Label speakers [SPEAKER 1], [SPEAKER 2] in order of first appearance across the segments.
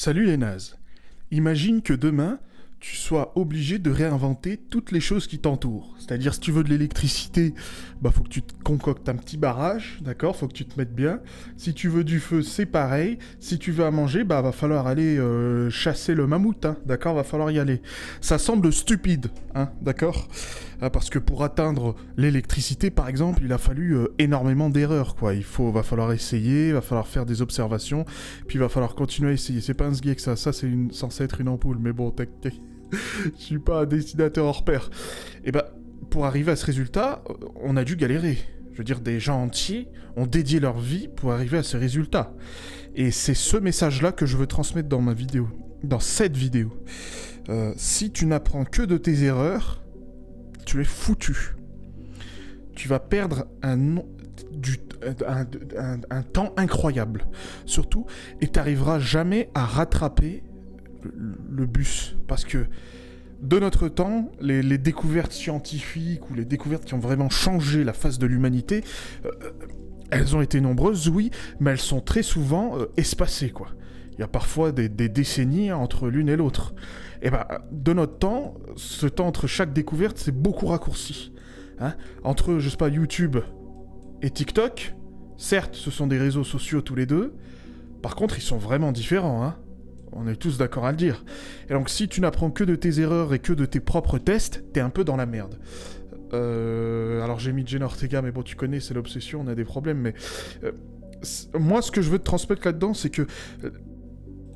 [SPEAKER 1] Salut les nazes. Imagine que demain, tu sois obligé de réinventer toutes les choses qui t'entourent. C'est-à-dire, si tu veux de l'électricité, faut que tu te concoctes un petit barrage, d'accord? Faut que tu te mettes bien. Si tu veux du feu, c'est pareil. Si tu veux à manger, va falloir aller chasser le mammouth, hein, d'accord? Va falloir y aller. Ça semble stupide, hein, d'accord? Parce que pour atteindre l'électricité, par exemple, il a fallu énormément d'erreurs, quoi. Va falloir essayer, va falloir faire des observations, puis il va falloir continuer à essayer. C'est pas un sgeg, ça c'est censé être une ampoule, mais bon, je suis pas un dessinateur hors pair. Et pour arriver à ce résultat, on a dû galérer. Je veux dire, des gens entiers ont dédié leur vie pour arriver à ce résultat. Et c'est ce message-là que je veux transmettre dans ma vidéo, dans cette vidéo. Si tu n'apprends que de tes erreurs, tu es foutu. Tu vas perdre un temps incroyable. Surtout, et tu n'arriveras jamais à rattraper le bus. Parce que de notre temps, les découvertes scientifiques ou les découvertes qui ont vraiment changé la face de l'humanité, elles ont été nombreuses, oui, mais elles sont très souvent espacées, quoi. Il y a parfois des décennies entre l'une et l'autre. Et de notre temps, ce temps entre chaque découverte, c'est beaucoup raccourci. Hein, entre, je sais pas, YouTube et TikTok, certes, ce sont des réseaux sociaux tous les deux, par contre, ils sont vraiment différents, hein. On est tous d'accord à le dire. Et donc, si tu n'apprends que de tes erreurs et que de tes propres tests, t'es un peu dans la merde. Alors, j'ai mis Jenna Ortega, mais bon, tu connais, c'est l'obsession, on a des problèmes, mais... moi, ce que je veux te transmettre là-dedans, c'est que...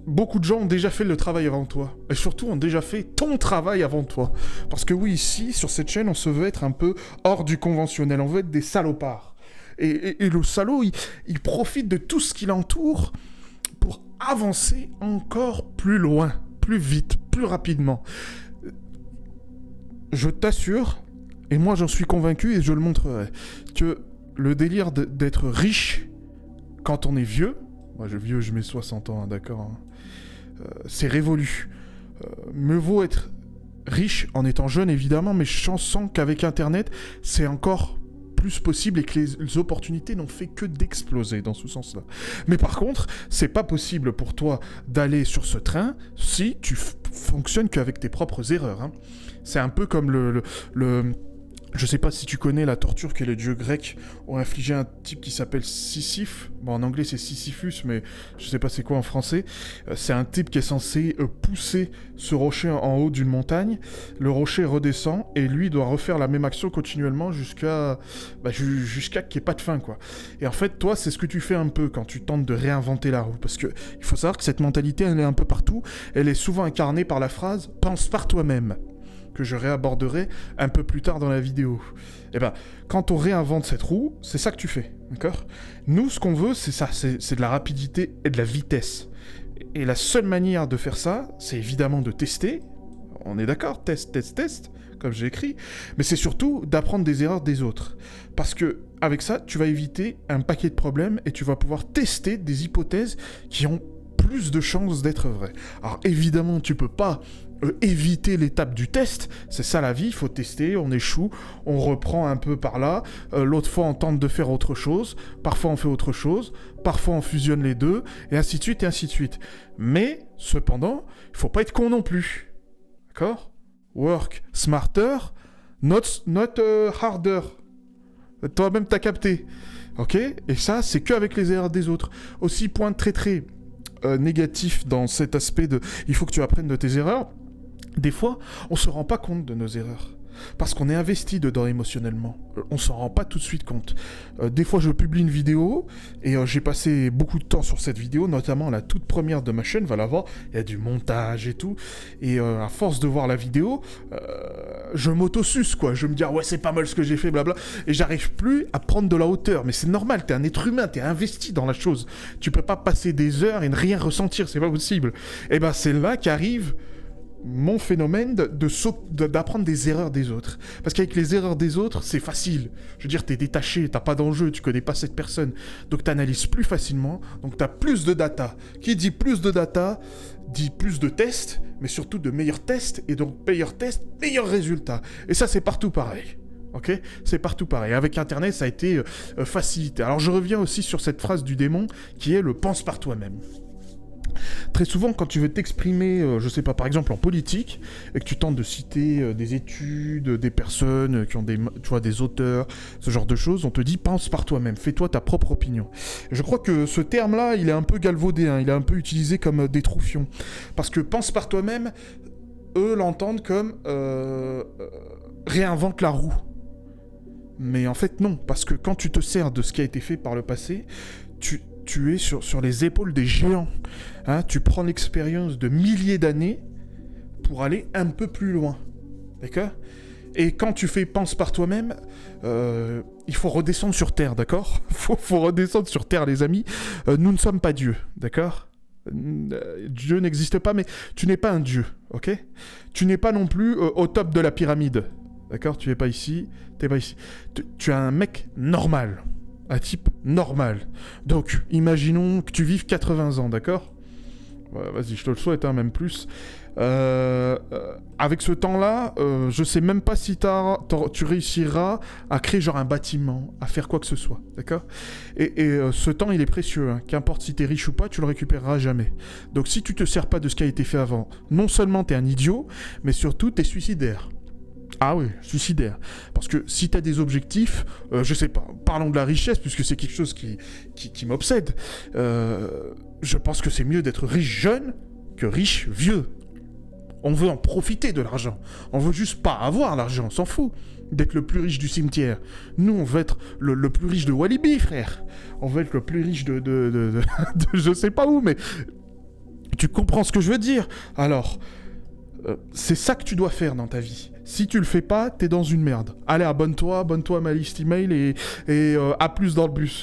[SPEAKER 1] beaucoup de gens ont déjà fait le travail avant toi. Et surtout, ont déjà fait ton travail avant toi. Parce que oui, ici, sur cette chaîne, on se veut être un peu hors du conventionnel. On veut être des salopards. Et le salaud, il profite de tout ce qui l'entoure pour avancer encore plus loin, plus vite, plus rapidement. Je t'assure, et moi j'en suis convaincu et je le montrerai, que le délire d'être riche quand on est vieux, moi je mets 60 ans, hein, d'accord, hein, c'est révolu. Mieux vaut être riche en étant jeune, évidemment, mais je sens qu'avec Internet, c'est encore plus possible et que les opportunités n'ont fait que d'exploser dans ce sens-là. Mais par contre, c'est pas possible pour toi d'aller sur ce train si tu fonctionnes qu'avec tes propres erreurs, hein. C'est un peu comme le je sais pas si tu connais la torture que les dieux grecs ont infligé à un type qui s'appelle Sisyphe. Bon, en anglais c'est Sisyphus, mais je sais pas c'est quoi en français. C'est un type qui est censé pousser ce rocher en haut d'une montagne. Le rocher redescend et lui doit refaire la même action continuellement jusqu'à qu'il n'y ait pas de fin, quoi. Et en fait, toi, c'est ce que tu fais un peu quand tu tentes de réinventer la roue. Parce que il faut savoir que cette mentalité, elle est un peu partout. Elle est souvent incarnée par la phrase « pense par toi-même ». Que je réaborderai un peu plus tard dans la vidéo. Et quand on réinvente cette roue, c'est ça que tu fais, d'accord? Nous, ce qu'on veut, c'est ça, c'est de la rapidité et de la vitesse. Et la seule manière de faire ça, c'est évidemment de tester. On est d'accord, test, comme j'ai écrit. Mais c'est surtout d'apprendre des erreurs des autres. Parce que avec ça, tu vas éviter un paquet de problèmes et tu vas pouvoir tester des hypothèses qui ont plus de chances d'être vraies. Alors évidemment, tu peux pas éviter l'étape du test, c'est ça la vie, il faut tester, on échoue, on reprend un peu par là, l'autre fois on tente de faire autre chose, parfois on fait autre chose, parfois on fusionne les deux, et ainsi de suite, et ainsi de suite. Mais, cependant, il faut pas être con non plus, d'accord? Work smarter, not harder. Toi-même t'as capté, ok? Et ça, c'est qu'avec les erreurs des autres. Aussi, point très négatif dans cet aspect de il faut que tu apprennes de tes erreurs. Des fois, on se rend pas compte de nos erreurs. Parce qu'on est investi dedans émotionnellement. On s'en rend pas tout de suite compte. Des fois, je publie une vidéo, et j'ai passé beaucoup de temps sur cette vidéo, notamment la toute première de ma chaîne, va la voir, il y a du montage et tout, et à force de voir la vidéo, je m'auto-suce, quoi. Je me dis, ah ouais, c'est pas mal ce que j'ai fait, blabla, et j'arrive plus à prendre de la hauteur. Mais c'est normal, t'es un être humain, t'es investi dans la chose. Tu peux pas passer des heures et ne rien ressentir, c'est pas possible. Et c'est là qu'arrive mon phénomène d'apprendre des erreurs des autres. Parce qu'avec les erreurs des autres, c'est facile. Je veux dire, t'es détaché, t'as pas d'enjeu, tu connais pas cette personne. Donc t'analyses plus facilement, donc t'as plus de data. Qui dit plus de data, dit plus de tests, mais surtout de meilleurs tests, et donc meilleurs tests, meilleurs résultats. Et ça, c'est partout pareil. Ok, c'est partout pareil. Avec Internet, ça a été facilité. Alors je reviens aussi sur cette phrase du démon, qui est le « pense par toi-même ». Très souvent, quand tu veux t'exprimer, je sais pas, par exemple en politique, et que tu tentes de citer des études, des personnes qui ont tu vois, des auteurs, ce genre de choses, on te dit pense par toi-même, fais-toi ta propre opinion. Je crois que ce terme-là, il est un peu galvaudé, hein, il est un peu utilisé comme des troufions. Parce que pense par toi-même, eux l'entendent comme réinvente la roue. Mais en fait non, parce que quand tu te sers de ce qui a été fait par le passé, tu es sur les épaules des géants. Hein, tu prends l'expérience de milliers d'années pour aller un peu plus loin. D'accord ? Et quand tu fais pense par toi-même, il faut redescendre sur Terre, d'accord ? faut redescendre sur Terre, les amis. Nous ne sommes pas Dieu, d'accord ? Dieu n'existe pas, mais tu n'es pas un Dieu, ok ? Tu n'es pas non plus au top de la pyramide, d'accord ? Tu n'es pas ici, t'es pas ici. Tu es un mec normal. Un type normal. Donc, imaginons que tu vives 80 ans, d'accord ? Ouais, vas-y, je te le souhaite, hein, même plus. Avec ce temps-là, je sais même pas si tu réussiras à créer genre un bâtiment, à faire quoi que ce soit, d'accord ? Et ce temps, il est précieux, hein. Qu'importe si t'es riche ou pas, tu le récupéreras jamais. Donc si tu te sers pas de ce qui a été fait avant, non seulement t'es un idiot, mais surtout t'es suicidaire. Ah oui, suicidaire. Parce que si t'as des objectifs, je sais pas, parlons de la richesse, puisque c'est quelque chose qui m'obsède. Je pense que c'est mieux d'être riche jeune que riche vieux. On veut en profiter de l'argent. On veut juste pas avoir l'argent, on s'en fout d'être le plus riche du cimetière. Nous, on veut être le plus riche de Walibi, frère. On veut être le plus riche de je sais pas où, mais tu comprends ce que je veux dire. Alors, c'est ça que tu dois faire dans ta vie. Si tu le fais pas, t'es dans une merde. Allez, abonne-toi à ma liste email et à plus dans le bus.